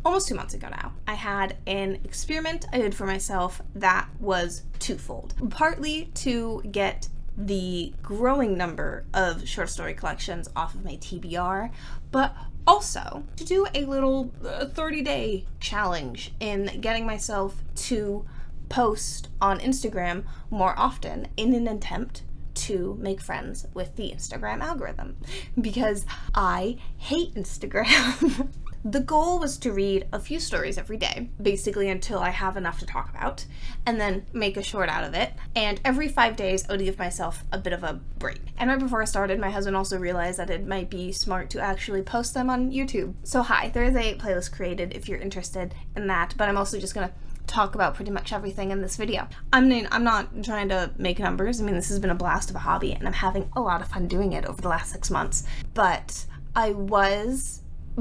almost 2 months ago now, I had an experiment I did for myself that was twofold. Partly to get the growing number of short story collections off of my TBR, but also to do a little 30-day challenge in getting myself to post on Instagram more often in an attempt to make friends with the Instagram algorithm, because I hate Instagram. The goal was to read a few stories every day, basically until I have enough to talk about, and then make a short out of it. And every 5 days, I would give myself a bit of a break. And right before I started, my husband also realized that it might be smart to actually post them on YouTube. So hi, there is a playlist created if you're interested in that, but I'm also just gonna talk about pretty much everything in this video. I'm not trying to make numbers. I mean, this has been a blast of a hobby, and I'm having a lot of fun doing it over the last 6 months. But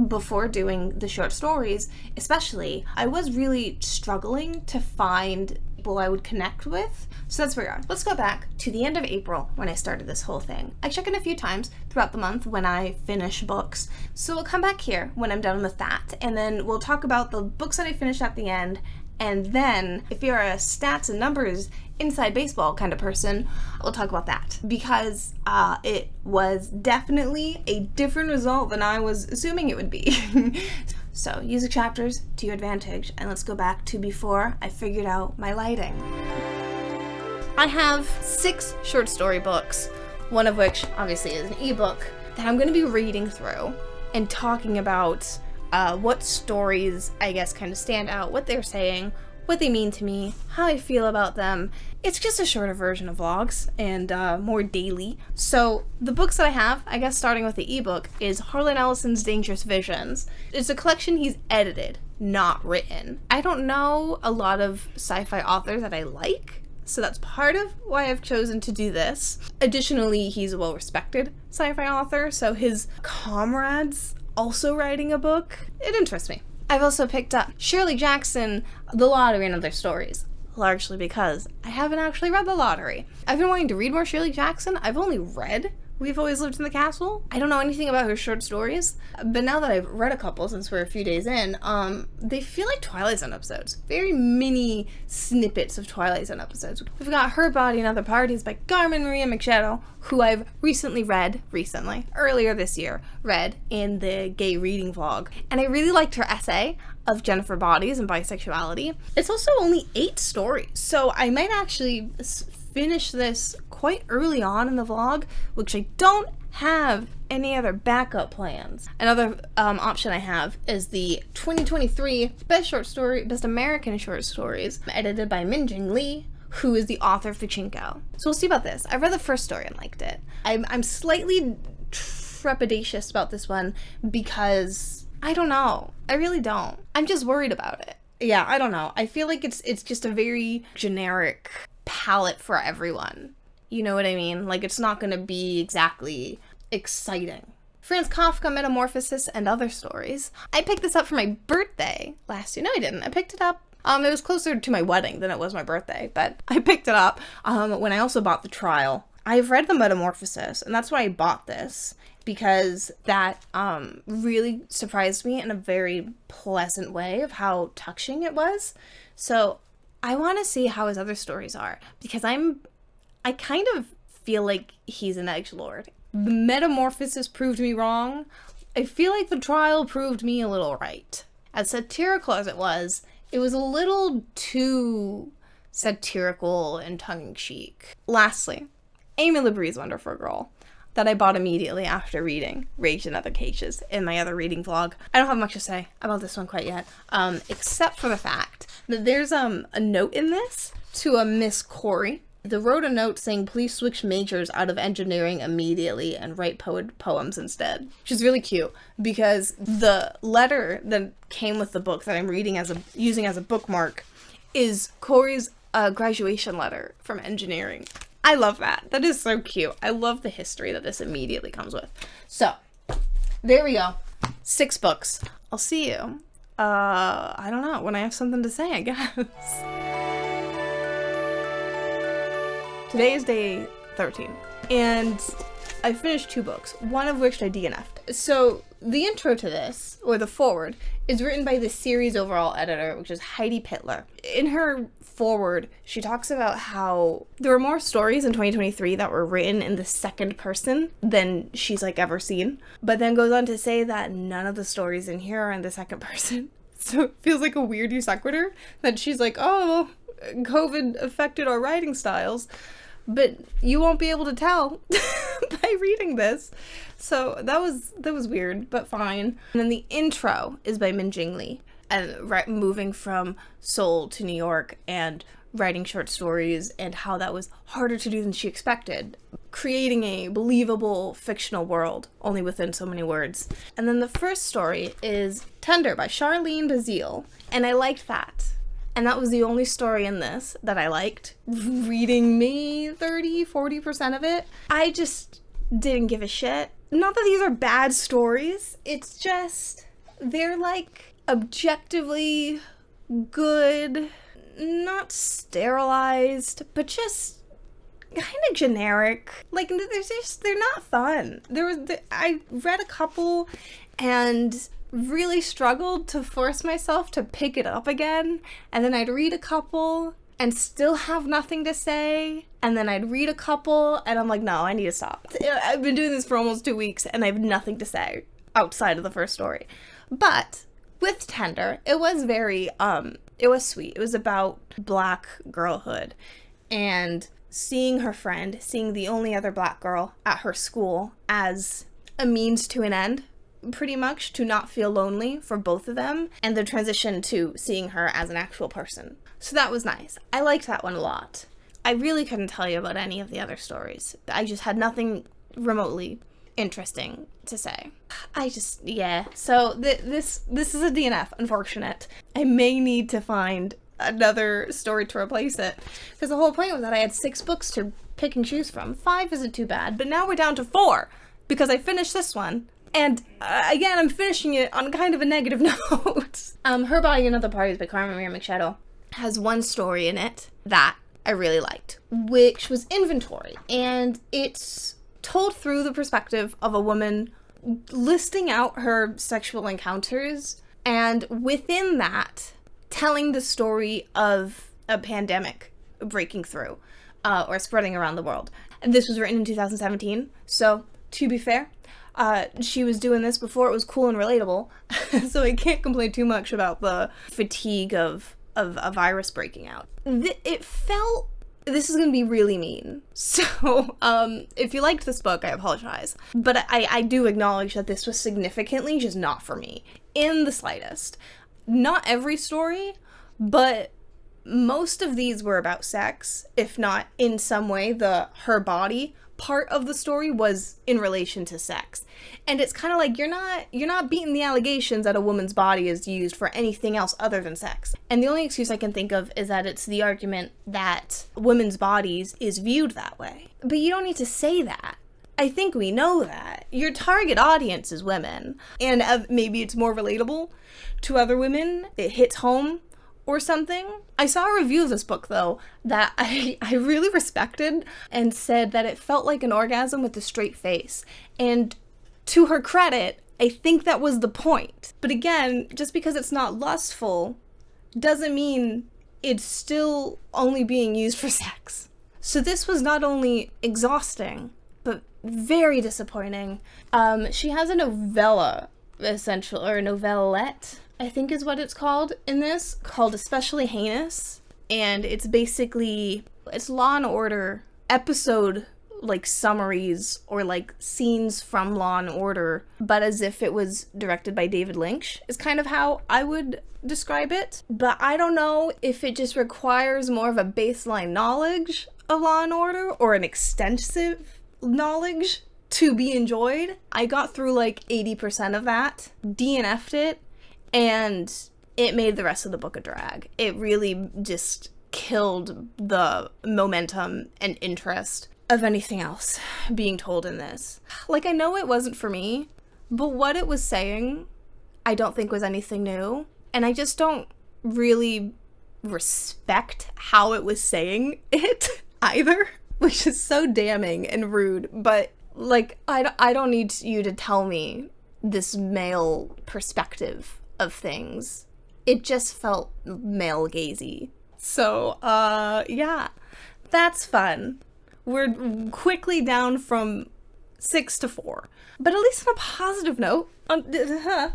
before doing the short stories, especially, I was really struggling to find people I would connect with. So that's where we are. Let's go back to the end of April when I started this whole thing. I check in a few times throughout the month when I finish books. So we'll come back here when I'm done with that, and then we'll talk about the books that I finished at the end. And then, if you're a stats and numbers inside baseball kind of person, we'll talk about that, because it was definitely a different result than I was assuming it would be. So use the chapters to your advantage, and let's go back to before I figured out my lighting. I have 6 short story books, one of which obviously is an ebook, that I'm going to be reading through and talking about what stories, I guess, kind of stand out, what they're saying, what they mean to me, how I feel about them. It's just a shorter version of vlogs and more daily. So the books that I have, I guess starting with the ebook, is Harlan Ellison's Dangerous Visions. It's a collection he's edited, not written. I don't know a lot of sci-fi authors that I like, so that's part of why I've chosen to do this. Additionally, he's a well-respected sci-fi author, so his comrades also writing a book, it interests me. I've also picked up Shirley Jackson, The Lottery and Other Stories, largely because I haven't actually read The Lottery. I've been wanting to read more Shirley Jackson. I've only read We've Always Lived in the Castle. I don't know anything about her short stories, but now that I've read a couple since we're a few days in, they feel like Twilight Zone episodes. Very mini snippets of Twilight Zone episodes. We've got Her Body and Other Parties by Carmen Maria Machado, who I've earlier this year, read in the gay reading vlog. And I really liked her essay of Jennifer Bodies and bisexuality. It's also only 8 stories, so I might actually finish this quite early on in the vlog, which I don't have any other backup plans. Another option I have is the 2023 Best American Short Stories, edited by Minjing Lee, who is the author of Pachinko. So we'll see about this. I read the first story and liked it. I'm slightly trepidatious about this one because I don't know. I really don't. I'm just worried about it. Yeah, I don't know. I feel like it's just a very generic palette for everyone. You know what I mean? Like, it's not gonna be exactly exciting. Franz Kafka, Metamorphosis, and Other Stories. I picked this up for my birthday last year. No, I didn't. I picked it up. It was closer to my wedding than it was my birthday, but I picked it up when I also bought the trial. I've read the Metamorphosis, and that's why I bought this, because that really surprised me in a very pleasant way of how touching it was. So I want to see how his other stories are, because I kind of feel like he's an edgelord. The Metamorphosis proved me wrong. I feel like the trial proved me a little right. As satirical as it was a little too satirical and tongue-in-cheek. Lastly, Aimee LaBrie's Wonderful Girl, that I bought immediately after reading Rage in Other Cages in my other reading vlog. I don't have much to say about this one quite yet, except for the fact that there's a note in this to a Miss Corey. They wrote a note saying, please switch majors out of engineering immediately and write poems instead. Which is really cute, because the letter that came with the book that I'm reading using as a bookmark is Corey's graduation letter from engineering. I love that. That is so cute. I love the history that this immediately comes with. So, there we go. 6 books. I'll see you, I don't know, when I have something to say, I guess. Today is day 13. And I finished 2 books, one of which I DNF'd. So the intro to this, or the foreword, is written by the series overall editor, which is Heidi Pittler. In her foreword, she talks about how there were more stories in 2023 that were written in the second person than she's like ever seen, but then goes on to say that none of the stories in here are in the second person. So it feels like a weird you sequitur that she's like, oh, COVID affected our writing styles, but you won't be able to tell by reading this. So that was weird, but fine. And then the intro is by Min Jing Lee, and moving from Seoul to New York and writing short stories, and how that was harder to do than she expected, creating a believable fictional world only within so many words. And then the first story is Tender by Charlene Bazile, and I liked that. And that was the only story in this that I liked. Reading me 30-40% of it, I just didn't give a shit. Not that these are bad stories, it's just they're like objectively good, not sterilized, but just kind of generic. Like, they're not fun. I read a couple and really struggled to force myself to pick it up again, and then I'd read a couple and still have nothing to say, and then I'd read a couple and I'm like, no, I need to stop. I've been doing this for almost 2 weeks and I have nothing to say outside of the first story. But with Tender, it was very it was sweet. It was about Black girlhood and seeing her friend, seeing the only other Black girl at her school as a means to an end, pretty much, to not feel lonely for both of them, and the transition to seeing her as an actual person. So that was nice. I liked that one a lot. I really couldn't tell you about any of the other stories. I just had nothing remotely interesting to say. Yeah. So this is a DNF, unfortunate. I may need to find another story to replace it, because the whole point was that I had 6 books to pick and choose from. 5 isn't too bad, but now we're down to 4, because I finished this one. And again, I'm finishing it on kind of a negative note. Her Body and Other Parties by Carmen Maria McShadow has one story in it that I really liked, which was Inventory. And it's told through the perspective of a woman listing out her sexual encounters, and within that, telling the story of a pandemic breaking through or spreading around the world. And this was written in 2017, so to be fair, she was doing this before it was cool and relatable, so I can't complain too much about the fatigue of a virus breaking out. It felt... This is going to be really mean, so if you liked this book, I apologize. But I do acknowledge that this was significantly just not for me, in the slightest. Not every story, but most of these were about sex, if not in some way her body part of the story was in relation to sex. And it's kind of like you're not beating the allegations that a woman's body is used for anything else other than sex. And the only excuse I can think of is that it's the argument that women's bodies is viewed that way. But you don't need to say that. I think we know that. Your target audience is women. And maybe it's more relatable to other women. It hits home or something. I saw a review of this book, though, that I really respected, and said that it felt like an orgasm with a straight face. And to her credit, I think that was the point. But again, just because it's not lustful doesn't mean it's still only being used for sex. So this was not only exhausting, but very disappointing. She has a novella, essentially, or a novelette, I think is what it's called in this, called Especially Heinous. And it's basically, it's Law and Order episode, like, summaries or, like, scenes from Law and Order, but as if it was directed by David Lynch, is kind of how I would describe it. But I don't know if it just requires more of a baseline knowledge of Law and Order, or an extensive knowledge to be enjoyed. I got through, like, 80% of that, DNF'd it, and it made the rest of the book a drag. It really just killed the momentum and interest of anything else being told in this. Like, I know it wasn't for me, but what it was saying, I don't think was anything new. And I just don't really respect how it was saying it either. which is so damning and rude, but, like, I don't need you to tell me this male perspective of things. It just felt male gazy. So, yeah, that's fun. We're quickly down from 6 to 4. But at least on a positive note, I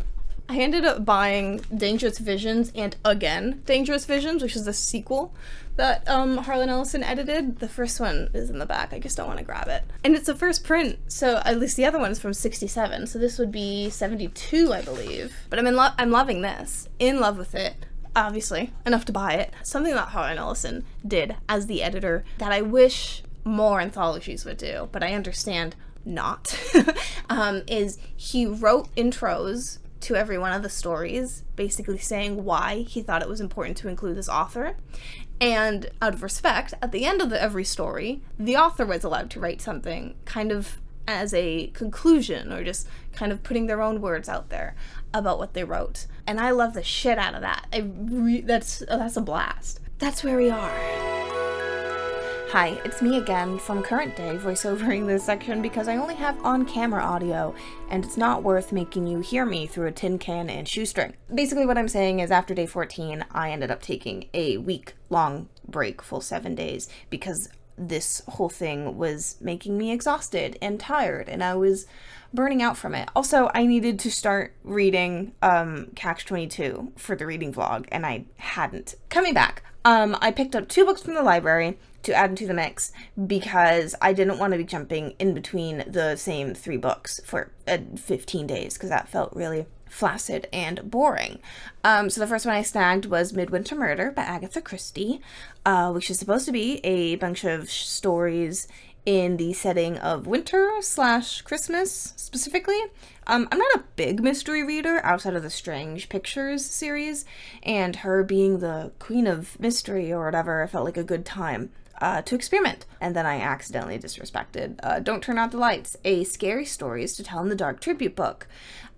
ended up buying Dangerous Visions and Again Dangerous Visions, which is the sequel that Harlan Ellison edited. The first one is in the back. I just don't want to grab it. And it's the first print, so at least the other one's from 67, so this would be 72, I believe. But I'm loving this. In love with it. Obviously, enough to buy it. Something that Harlan Ellison did as the editor that I wish more anthologies would do, but I understand not, is he wrote intros to every one of the stories, basically saying why he thought it was important to include this author. And out of respect, at the end of every story, the author was allowed to write something kind of as a conclusion, or just kind of putting their own words out there about what they wrote. And I love the shit out of that. That's a blast. That's where we are. Hi, it's me again from Current Day voiceovering this section because I only have on-camera audio and it's not worth making you hear me through a tin can and shoestring. Basically what I'm saying is after day 14, I ended up taking a week-long break, full 7 days, because this whole thing was making me exhausted and tired and I was burning out from it. Also, I needed to start reading Catch-22 for the reading vlog and I hadn't. Coming back, I picked up 2 books from the library to add into the mix because I didn't want to be jumping in between the same 3 books for 15 days because that felt really flaccid and boring. So the first one I snagged was Midwinter Murder by Agatha Christie, which is supposed to be a bunch of stories in the setting of winter/Christmas specifically. I'm not a big mystery reader outside of the Strange Pictures series, and her being the queen of mystery or whatever, I felt like a good time to experiment. And then I accidentally disrespected Don't Turn Out the Lights, a Scary Stories to Tell in the Dark tribute book,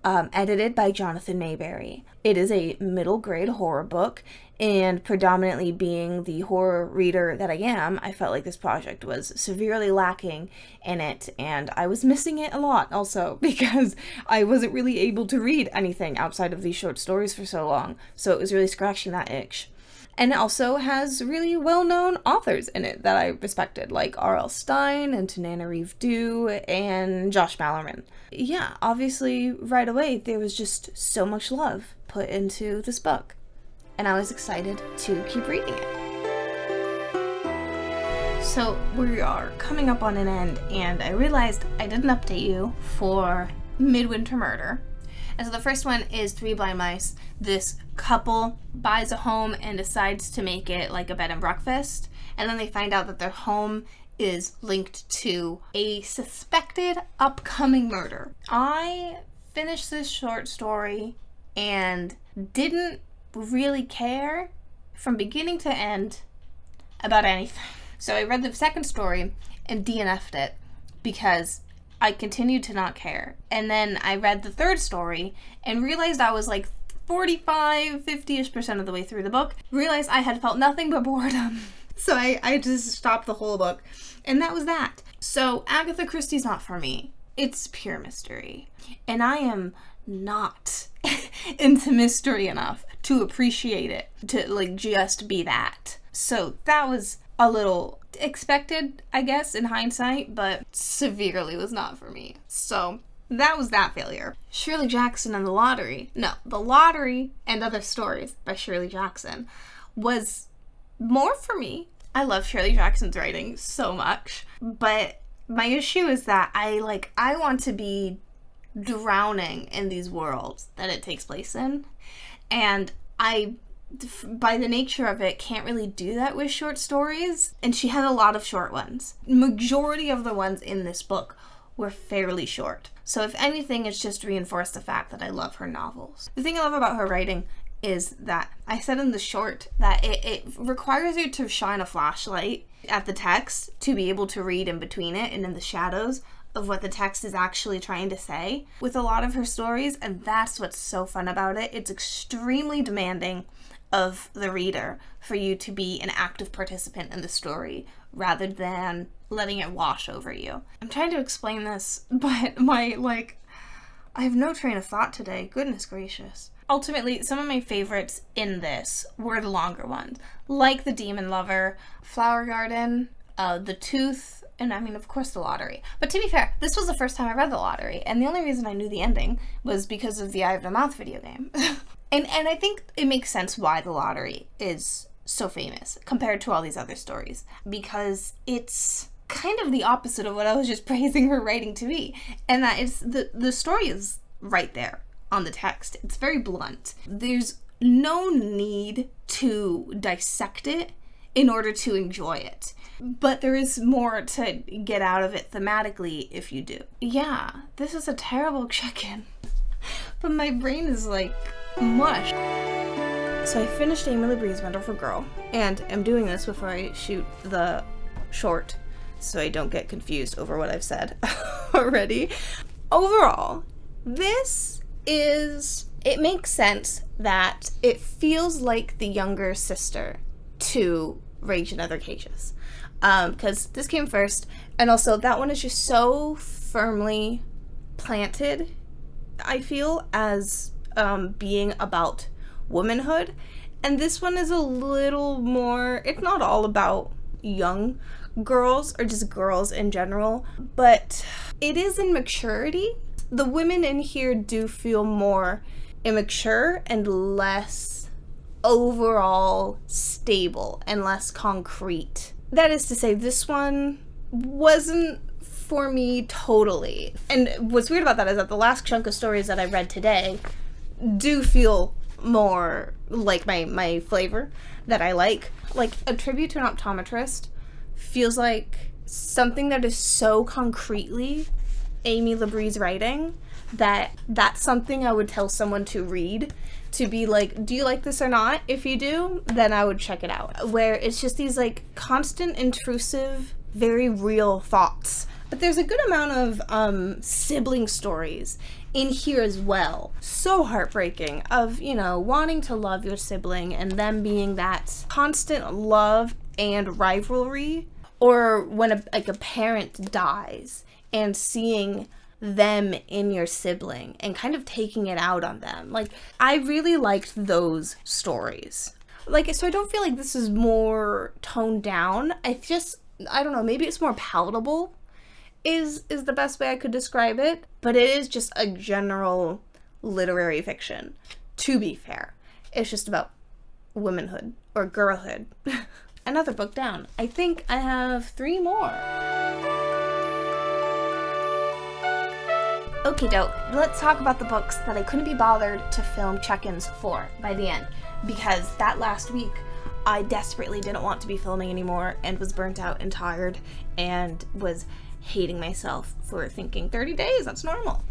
edited by Johnathan Maberry. It is a middle grade horror book, and predominantly being the horror reader that I am, I felt like this project was severely lacking in it, and I was missing it a lot also because I wasn't really able to read anything outside of these short stories for so long, so it was really scratching that itch. And it also has really well-known authors in it that I respected, like R.L. Stine and Tananarive Due and Josh Malerman. Yeah, obviously, right away, there was just so much love put into this book, and I was excited to keep reading it. So we are coming up on an end, and I realized I didn't update you for Midwinter Murder. And so the first one is 3 Blind Mice. This couple buys a home and decides to make it like a bed and breakfast, and then they find out that their home is linked to a suspected upcoming murder. I finished this short story and didn't really care from beginning to end about anything. So I read the second story and DNF'd it because I continued to not care. And then I read the third story and realized I was like 45, 50-ish% of the way through the book. Realized I had felt nothing but boredom. So I just stopped the whole book. And that was that. So Agatha Christie's not for me. It's pure mystery. And I am not into mystery enough to appreciate it, to like just be that. So that was a little expected, I guess, in hindsight, but severely was not for me. So that was that failure. Shirley Jackson and the Lottery. No, The Lottery and Other Stories by Shirley Jackson was more for me. I love Shirley Jackson's writing so much, but my issue is that I want to be drowning in these worlds that it takes place in, and I, by the nature of it, can't really do that with short stories, and she had a lot of short ones. Majority of the ones in this book were fairly short, so if anything, it's just reinforced the fact that I love her novels. The thing I love about her writing is that I said in the short that it requires you to shine a flashlight at the text to be able to read in between it and in the shadows of what the text is actually trying to say with a lot of her stories, and that's what's so fun about it. It's extremely demanding of the reader for you to be an active participant in the story rather than letting it wash over you. I'm trying to explain this, but I have no train of thought today. Goodness gracious. Ultimately, some of my favorites in this were the longer ones, like The Demon Lover, Flower Garden, The Tooth, and I mean, of course, The Lottery. But to be fair, this was the first time I read The Lottery, and the only reason I knew the ending was because of the Eye of the Mouth video game. and I think it makes sense why The Lottery is so famous compared to all these other stories, because it's kind of the opposite of what I was just praising her writing to be, and that it's the story is right there on the text. It's very blunt. There's no need to dissect it in order to enjoy it, but there is more to get out of it thematically if you do. Yeah, this is a terrible check-in, but my brain is like mush. So I finished Aimee LaBrie's Wonderful Girl, and I'm doing this before I shoot the short, so I don't get confused over what I've said already. Overall, it makes sense that it feels like the younger sister to Rage in Other Cages. Because this came first, and also that one is just so firmly planted, I feel, as being about womanhood. And this one is a little more, it's not all about young girls or just girls in general, but it is in maturity. The women in here do feel more immature and less overall stable and less concrete. That is to say, this one wasn't for me totally. And what's weird about that is that the last chunk of stories that I read today do feel more like my flavor that I like. Like, A Tribute to an Optometrist feels like something that is so concretely Aimee LaBrie's writing that that's something I would tell someone to read, to be like, do you like this or not? If you do, then I would check it out. Where it's just these like constant, intrusive, very real thoughts. But there's a good amount of sibling stories in here as well. So heartbreaking of, you know, wanting to love your sibling and them being that constant love and rivalry, or when a parent dies and seeing them in your sibling and kind of taking it out on them. Like, I really liked those stories. Like, so I don't feel like this is more toned down. I don't know, maybe it's more palatable is the best way I could describe it, but it is just a general literary fiction, to be fair. It's just about womanhood or girlhood. Another book down. I think I have 3 more. Okay, dope. Let's talk about the books that I couldn't be bothered to film check-ins for by the end, because that last week I desperately didn't want to be filming anymore and was burnt out and tired and was hating myself for thinking 30 days, that's normal.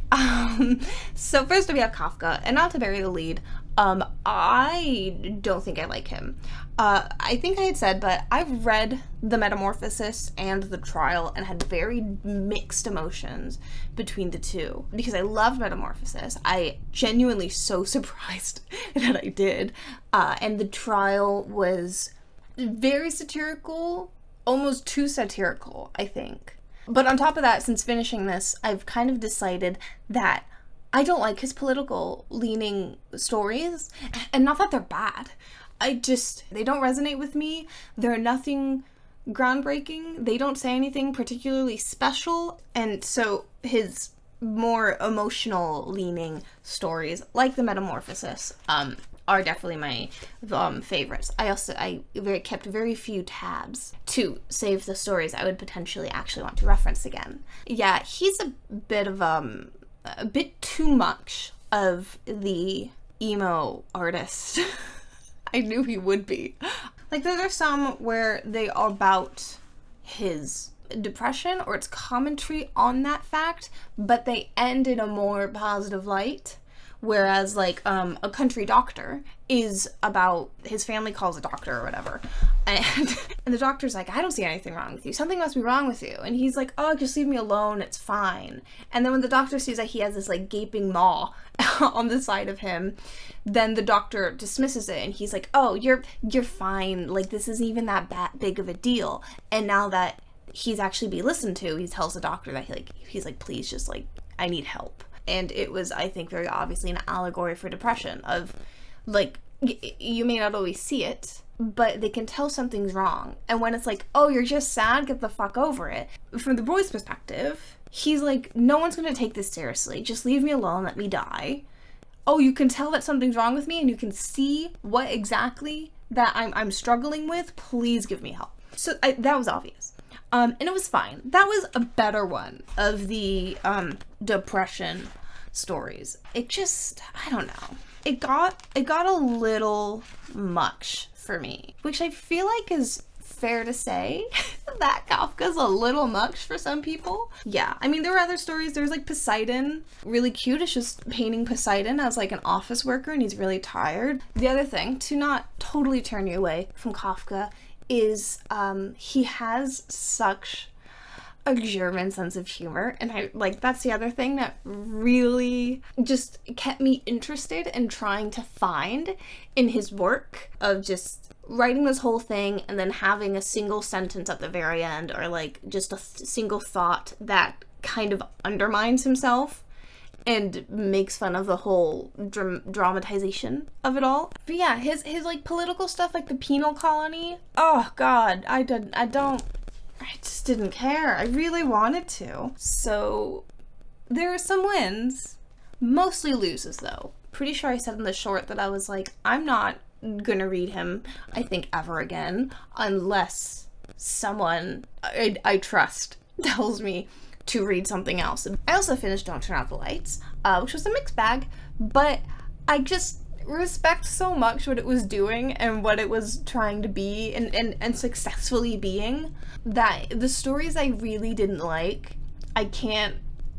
So first we have Kafka, and not to bury the lead, I don't think I like him. I think I had said, but I've read The Metamorphosis and The Trial and had very mixed emotions between the two, because I loved Metamorphosis. I genuinely so surprised that I did. And The Trial was very satirical, almost too satirical, I think. But on top of that, since finishing this, I've kind of decided that I don't like his political leaning stories, and not that they're bad. They don't resonate with me. They're nothing groundbreaking. They don't say anything particularly special, and so his more emotional leaning stories, like The Metamorphosis, are definitely my favorites. I kept very few tabs to save the stories I would potentially actually want to reference again. Yeah, he's a bit too much of the emo artist. I knew he would be. Like, there are some where they are about his depression, or it's commentary on that fact, but they end in a more positive light. Whereas, like, A Country Doctor is about his family calls a doctor or whatever. And the doctor's like, I don't see anything wrong with you. Something must be wrong with you. And he's like, oh, just leave me alone. It's fine. And then when the doctor sees that he has this, like, gaping maw on the side of him, then the doctor dismisses it. And he's like, oh, you're fine. Like, this isn't even that big of a deal. And now that he's actually be listened to. He tells the doctor that he's like, please just like, I need help. And it was, I think, very obviously an allegory for depression of like, you may not always see it, but they can tell something's wrong. And when it's like, oh, you're just sad, get the fuck over it. From the boy's perspective, he's like, no one's going to take this seriously. Just leave me alone, let me die. Oh, you can tell that something's wrong with me and you can see what exactly that I'm struggling with. Please give me help. So that was obvious. And it was fine. That was a better one of the depression stories. It just, I don't know. It got a little much for me, which I feel like is fair to say that Kafka's a little much for some people. Yeah, I mean, there were other stories. There was like Poseidon, really cute. It's just painting Poseidon as like an office worker and he's really tired. The other thing, to not totally turn you away from Kafka, is he has such a German sense of humor, and I like, that's the other thing that really just kept me interested in trying to find in his work, of just writing this whole thing and then having a single sentence at the very end, or like just a single thought that kind of undermines himself and makes fun of the whole dramatization of it all. But yeah, his like political stuff, like the penal colony, oh god, I just didn't care. I really wanted to. So there are some wins, mostly loses though. Pretty sure I said in the short that I was like, I'm not gonna read him, I think, ever again, unless someone I trust tells me to read something else. I also finished Don't Turn Out the Lights, which was a mixed bag, but I just respect so much what it was doing and what it was trying to be and successfully being, that the stories I really didn't like, I can't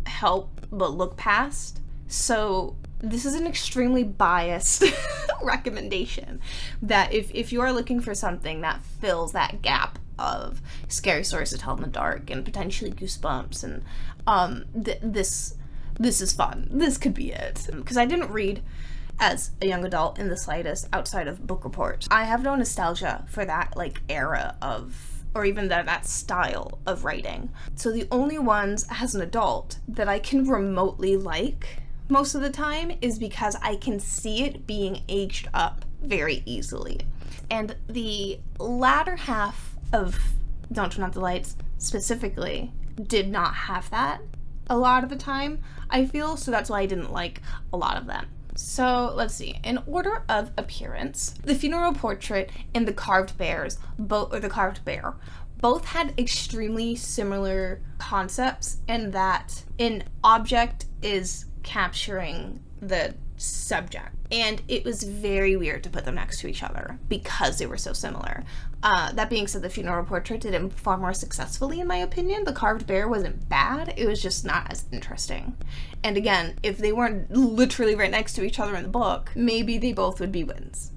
help but look past. So this is an extremely biased recommendation, that if you are looking for something that fills that gap of scary stories to tell in the dark and potentially goosebumps, and this is fun. This could be it. Because I didn't read as a young adult in the slightest outside of book reports. I have no nostalgia for that like era of, or even that style of writing. So the only ones as an adult that I can remotely like most of the time is because I can see it being aged up very easily. And the latter half of Don't Turn Out the Lights specifically did not have that a lot of the time, I feel, so that's why I didn't like a lot of them. So let's see, in order of appearance, the funeral portrait and the carved bears, the carved bear, both had extremely similar concepts, in that an object is capturing the subject. And it was very weird to put them next to each other because they were so similar. That being said, the funeral portrait did it far more successfully, in my opinion. The carved bear wasn't bad, it was just not as interesting. And again, if they weren't literally right next to each other in the book, maybe they both would be wins.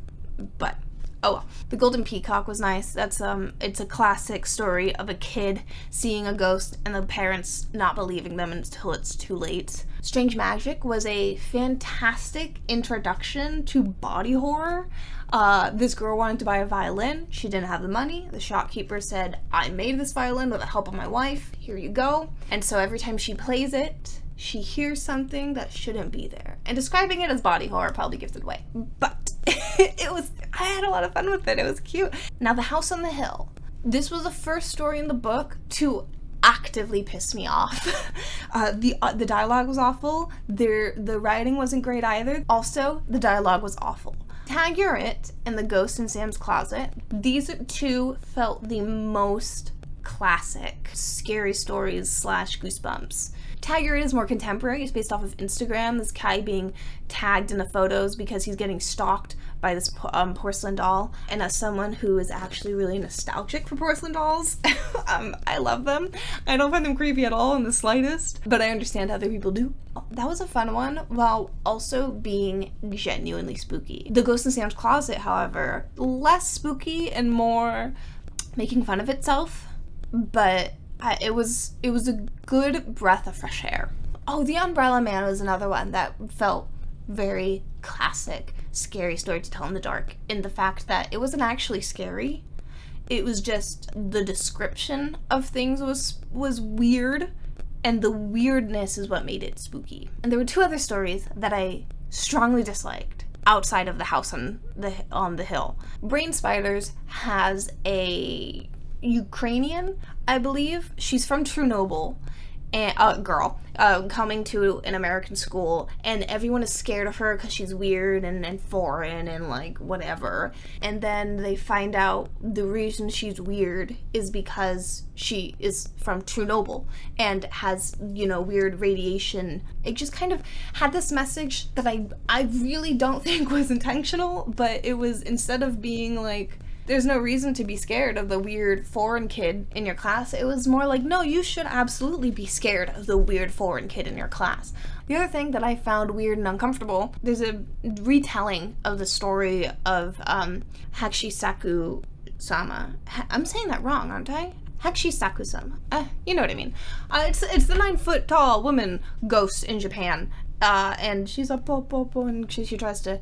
But oh well. The Golden Peacock was nice. That's it's a classic story of a kid seeing a ghost and the parents not believing them until it's too late. Strange Magic was a fantastic introduction to body horror. This girl wanted to buy a violin. She didn't have the money. The shopkeeper said, I made this violin with the help of my wife. Here you go. And so every time she plays it, she hears something that shouldn't be there. And describing it as body horror probably gives it away. But I had a lot of fun with it. It was cute. Now, The House on the Hill. This was the first story in the book to actively piss me off. The dialogue was awful. The writing wasn't great either. Also, the dialogue was awful. Tag You're It and The Ghost in Sam's Closet. These two felt the most classic scary stories / goosebumps. Tag You're It is more contemporary. It's based off of Instagram. This guy being tagged in the photos because he's getting stalked by this porcelain doll. And as someone who is actually really nostalgic for porcelain dolls, I love them. I don't find them creepy at all in the slightest, but I understand other people do. That was a fun one, while also being genuinely spooky. The Ghost in Sam's Closet, however, less spooky and more making fun of itself, but it was a good breath of fresh air. Oh, The Umbrella Man was another one that felt very classic scary story to tell in the dark, in the fact that it wasn't actually scary. It was just the description of things was weird, and the weirdness is what made it spooky. And there were 2 other stories that I strongly disliked outside of the house on the hill. Brain Spiders has a Ukrainian, I believe. She's from Chernobyl, and a girl coming to an American school, and everyone is scared of her because she's weird and foreign and like whatever. And then they find out the reason she's weird is because she is from Chernobyl and has, you know, weird radiation. It just kind of had this message that I really don't think was intentional, but it was, instead of being like, there's no reason to be scared of the weird foreign kid in your class, it was more like, no, you should absolutely be scared of the weird foreign kid in your class. The other thing that I found weird and uncomfortable, there's a retelling of the story of Hakushisaku-sama. I'm saying that wrong, aren't I? Hakushisaku-sama. You know what I mean. It's the 9-foot tall woman ghost in Japan. And she's a popo, and she tries to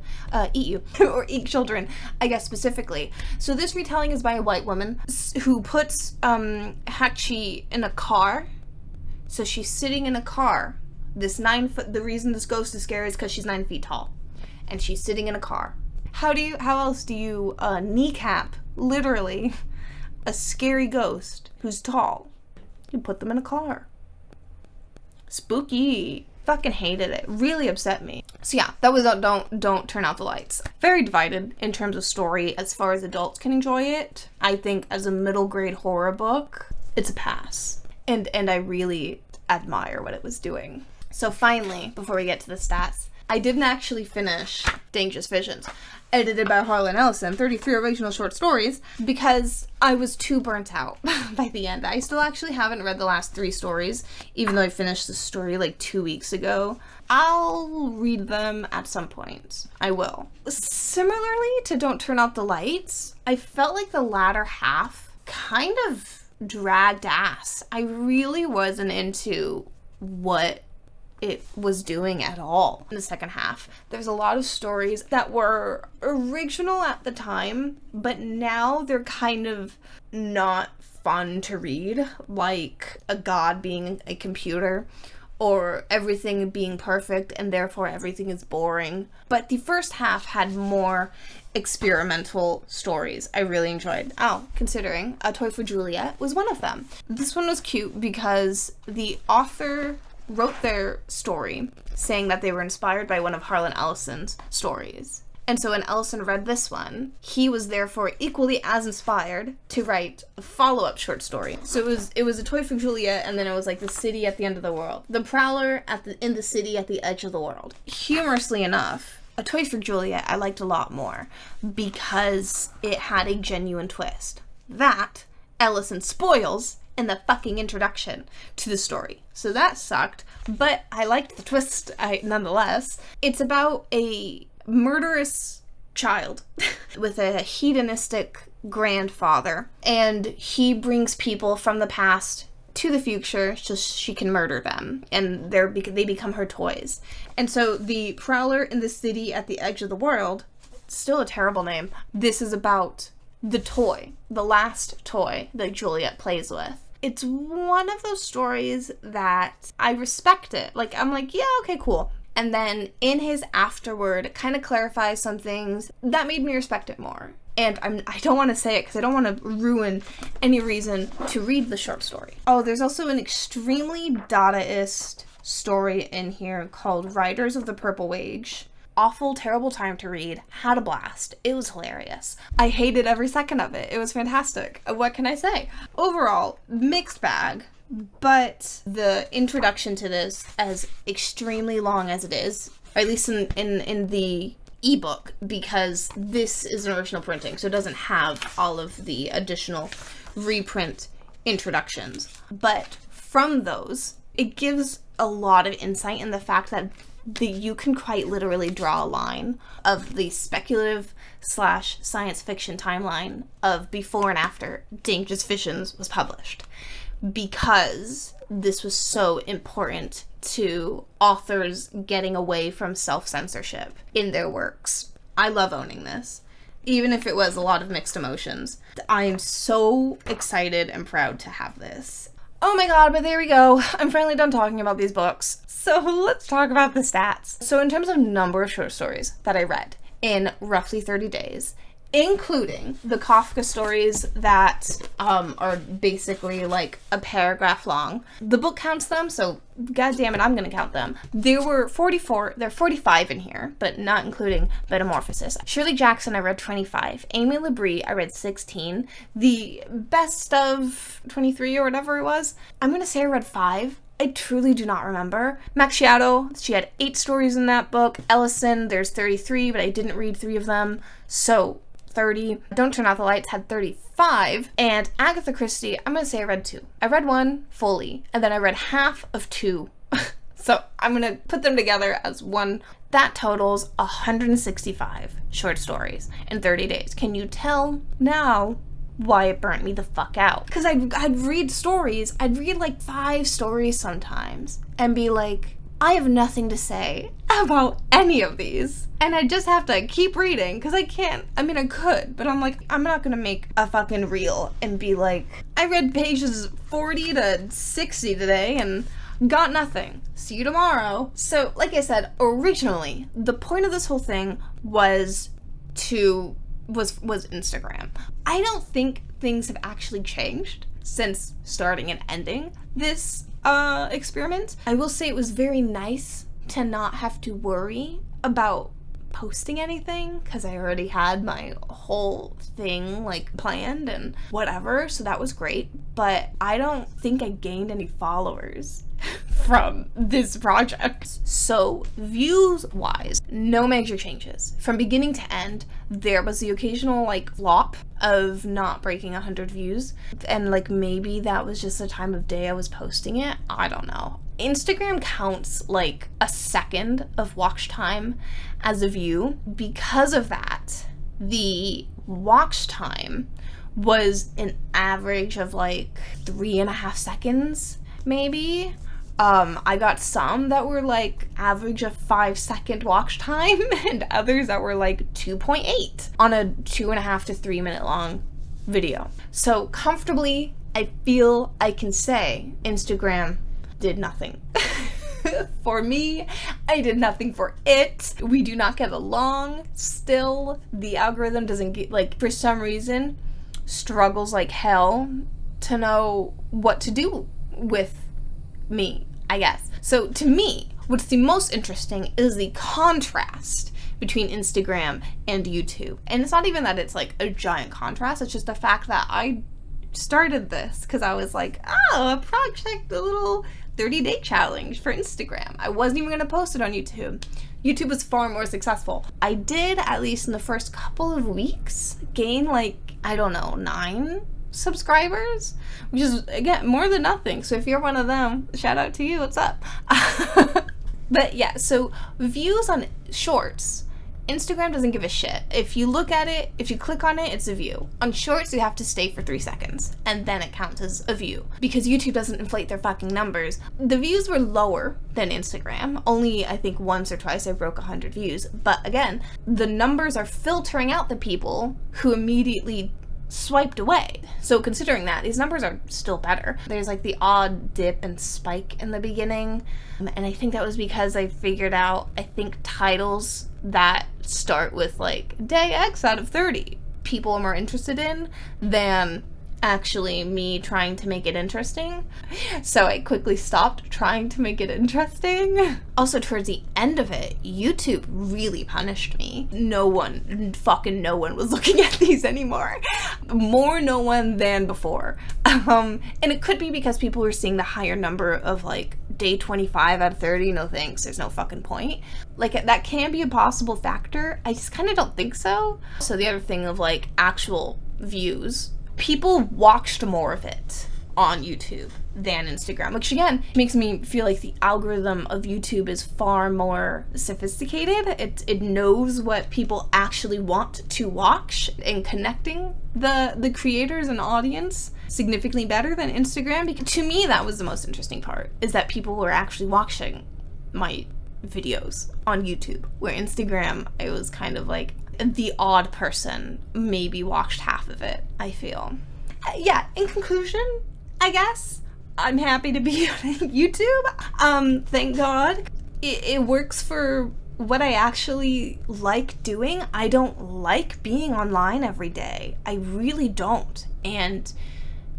eat you, or eat children, I guess, specifically. So this retelling is by a white woman who puts Hachi in a car. So she's sitting in a car. This 9-foot, the reason this ghost is scary is because she's 9 feet tall. And she's sitting in a car. How else do you kneecap, literally, a scary ghost who's tall? You put them in a car. Spooky. Fucking hated it. Really upset me. So yeah, that was Don't Turn Out the Lights. Very divided in terms of story as far as adults can enjoy it. I think as a middle grade horror book, it's a pass. And I really admire what it was doing. So finally, before we get to the stats, I didn't actually finish Dangerous Visions, edited by Harlan Ellison, 33 original short stories, because I was too burnt out by the end. I still actually haven't read the last 3 stories, even though I finished the story like 2 weeks ago. I'll read them at some point. I will. Similarly to Don't Turn Out the Lights, I felt like the latter half kind of dragged ass. I really wasn't into what it was doing at all in the second half. There's a lot of stories that were original at the time, but now they're kind of not fun to read, like a god being a computer, or everything being perfect and therefore everything is boring. But the first half had more experimental stories I really enjoyed. Considering A Toy for Juliet was one of them. This one was cute because the author wrote their story saying that they were inspired by one of Harlan Ellison's stories. And so when Ellison read this one, he was therefore equally as inspired to write a follow-up short story. So it was A Toy for Juliet, and then it was like the city at the end of the world. The Prowler in the city at the edge of the world. Humorously enough, A Toy for Juliet I liked a lot more because it had a genuine twist. That Ellison spoils in the fucking introduction to the story. So that sucked, but I liked the twist nonetheless. It's about a murderous child with a hedonistic grandfather, and he brings people from the past to the future so she can murder them, and they become her toys. And so the Prowler in the city at the edge of the world, still a terrible name, this is about the toy, the last toy that Juliet plays with. It's one of those stories that I respect it. Like, I'm like, yeah, okay, cool. And then in his afterword, it kind of clarifies some things that made me respect it more. And I don't want to say it because I don't want to ruin any reason to read the short story. Oh, there's also an extremely Dadaist story in here called Riders of the Purple Wage. Awful, terrible time to read. Had a blast. It was hilarious. I hated every second of it. It was fantastic. What can I say? Overall, mixed bag, but the introduction to this, as extremely long as it is, or at least in the ebook, because this is an original printing, so it doesn't have all of the additional reprint introductions. But from those, it gives a lot of insight in the fact that you can quite literally draw a line of the speculative / science fiction timeline of before and after Dangerous Visions was published, because this was so important to authors getting away from self-censorship in their works. I love owning this. even if it was a lot of mixed emotions. I am so excited and proud to have this. Oh my god, but there we go. I'm finally done talking about these books. So let's talk about the stats. So in terms of number of short stories that I read in roughly 30 days, including the Kafka stories that are basically like a paragraph long. The book counts them, so god damn it, I'm gonna count them. There were 44, there are 45 in here, but not including Metamorphosis. Shirley Jackson, I read 25. Aimee LaBrie, I read 16. The best of 23 or whatever it was, I'm gonna say I read 5. I truly do not remember. Macchiato, she had 8 stories in that book. Ellison, there's 33, but I didn't read 3 of them, so 30. Don't Turn Out the Lights had 35. And Agatha Christie, I'm gonna say I read 2. I read 1 fully, and then I read half of 2. So I'm gonna put them together as one. That totals 165 short stories in 30 days. Can you tell now why it burnt me the fuck out? Because I'd read stories, I'd read like 5 stories sometimes, and be like, I have nothing to say about any of these. And I just have to keep reading because I can't. I mean, I could, but I'm like, I'm not gonna make a fucking reel and be like, I read pages 40 to 60 today and got nothing. See you tomorrow. So, like I said, originally, the point of this whole thing was Instagram. I don't think things have actually changed since starting and ending this experiment. I will say it was very nice to not have to worry about posting anything because I already had my whole thing like planned and whatever, so that was great. But I don't think I gained any followers from this project. So views wise, no major changes. From beginning to end, there was the occasional like flop of not breaking 100 views, and like maybe that was just the time of day I was posting it. I don't know. Instagram counts like a second of watch time as a view. Because of that, the watch time was an average of like 3.5 seconds, maybe. I got some that were like average of 5-second watch time and others that were like 2.8 on a 2.5 to 3 minute long video. So comfortably, I feel I can say Instagram did nothing. For me, I did nothing for it. We do not get along still. The algorithm doesn't get, like, for some reason, struggles like hell to know what to do with me, I guess. So to me, what's the most interesting is the contrast between Instagram and YouTube. And it's not even that it's like a giant contrast, it's just the fact that I started this because I was like, oh, a project, a little 30-day challenge for Instagram. I wasn't even going to post it on YouTube. YouTube was far more successful. I did, at least in the first couple of weeks, gain like, I don't know, 9 subscribers, which is, again, more than nothing. So if you're one of them, shout out to you, what's up? But yeah, so views on shorts, Instagram doesn't give a shit. If you look at it, if you click on it, it's a view. On shorts, you have to stay for 3 seconds, and then it counts as a view. Because YouTube doesn't inflate their fucking numbers. The views were lower than Instagram. Only, I think, once or twice I broke 100 views. But again, the numbers are filtering out the people who immediately swiped away. So considering that, these numbers are still better. There's like the odd dip and spike in the beginning, and I think that was because I figured out, I think, titles that start with like day X out of 30 people are more interested in than actually me trying to make it interesting. So I quickly stopped trying to make it interesting. Also, towards the end of it, YouTube really punished me. No one was looking at these anymore. More no one than before. And it could be because people were seeing the higher number of like day 25 out of 30. No thanks, there's no fucking point. Like, that can be a possible factor. I just kind of don't think so. So the other thing of like actual views, people watched more of it on YouTube than Instagram, which again makes me feel like the algorithm of YouTube is far more sophisticated. It knows what people actually want to watch, and connecting the creators and audience significantly better than Instagram. Because to me, that was the most interesting part, is that people were actually watching my videos on YouTube, where Instagram, I was kind of like, the odd person maybe watched half of it, I feel. Yeah, in conclusion, I guess, I'm happy to be on YouTube. Thank God. It works for what I actually like doing. I don't like being online every day. I really don't. And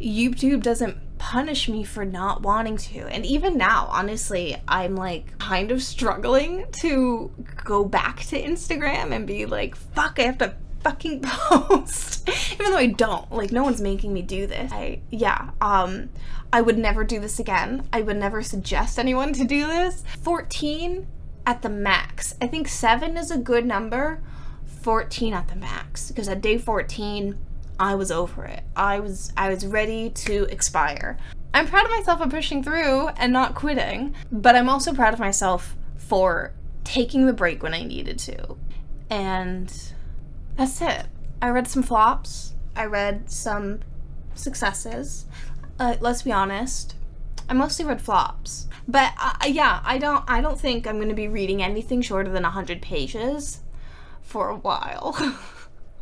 YouTube doesn't punish me for not wanting to. And even now, honestly, I'm like kind of struggling to go back to Instagram and be like, fuck, I have to fucking post. Even though I don't. Like, no one's making me do this. I would never do this again. I would never suggest anyone to do this. 14 at the max. I think 7 is a good number. 14 at the max. Because at day 14, I was over it. I was ready to expire. I'm proud of myself for pushing through and not quitting, but I'm also proud of myself for taking the break when I needed to. And that's it. I read some flops. I read some successes. Let's be honest, I mostly read flops. But yeah, I don't think I'm going to be reading anything shorter than 100 pages for a while.